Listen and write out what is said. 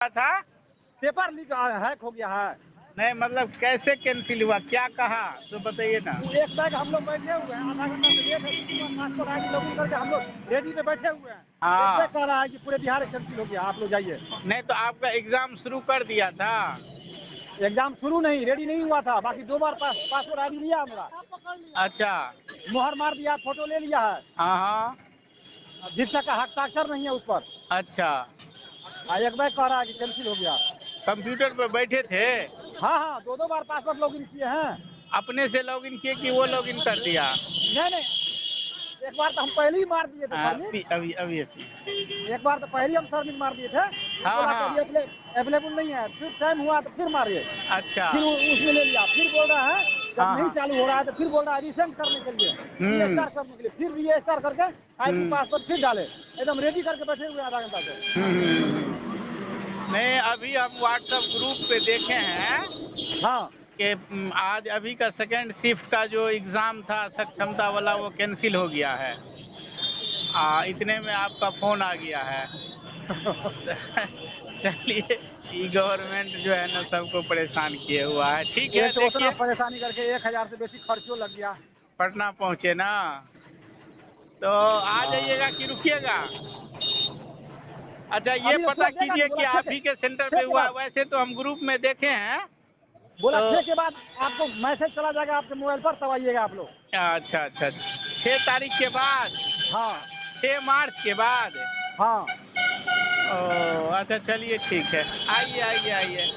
था। Paper leak hack हो गया है। नहीं मतलब कैसे कैंसिल हुआ, क्या कहा तो बताइए ना। एक बैग हम लोग बैठे हुए हैं, आधा घंटा से लेट है, पासपोर्ट आईडी लॉगिन करके हम लोग रेडी पे बैठे हुए हैं। एक हाँ बैग कह रहा है कि पूरे बिहार कैंसिल हो गया, आप लोग जाइए। नहीं तो आपका एग्जाम शुरू कर दिया था। एग्जाम शुरू नहीं, रेडी नहीं हुआ था, बाकी 2 बार पासपोर्ट आईडी लिया मेरा, अच्छा। मुहर मार दिया, फोटो ले लिया है, हाँ हाँ। जिसका का हस्ताक्षर नहीं है उस पर। अच्छा। एक बैग कह रहा है कि कैंसिल हो गया। कंप्यूटर पर बैठे थे। हाँ हाँ, 2 बार पासपोर्ट लॉगिन किए हैं। अपने से लॉगिन किए कि वो लॉगिन कर दिया। नहीं, एक बार तो हम पहले ही मार दिए थे सबमिट। अभी एक बार तो पहले हम सबमिट मार दिए थे। हाँ बोला हाँ। अभी अवेलेबल नहीं है, फिर टाइम हुआ तो फिर मारिए। अच्छा। फिर उसमें ले लिया, फिर बोल रहा है जब हाँ नहीं हाँ। चालू हो रहा है तो फिर बोल रहा है रिसेंड करने के लिए, रीस्टार्ट करने के लिए, फिर रीस्टार्ट करके आईडी पासवर्ड फिर डाले, एकदम रेडी करके बैठे हुए आधा घंटा से। नहीं अभी हम व्हाट्सएप ग्रुप पे देखे हैं हाँ कि आज अभी का सेकेंड शिफ्ट का जो एग्ज़ाम था सक्षमता वाला वो कैंसिल हो गया है। इतने में आपका फ़ोन आ गया है। चलिए ये गवर्नमेंट जो है ना सबको परेशान किए हुआ है। ठीक है तो उतना देखिए। परेशानी करके 1000 से बेसी खर्चो लग गया। पटना पहुँचे ना, तो आ जाइएगा कि रुकिएगा। अच्छा ये अभी तो पता देगा कीजिए नहीं, कि बोला आप ही के सेंटर पे के हुआ। बाद वैसे तो हम ग्रुप में देखे हैं। बोला तो 6 के बाद आपको मैसेज चला जाएगा आपके मोबाइल पर, तब आइएगा आप लोग। अच्छा अच्छा 6 तारीख के बाद, हाँ 6 मार्च के बाद। हाँ। ओ अच्छा चलिए ठीक है, आइए आइए आइए।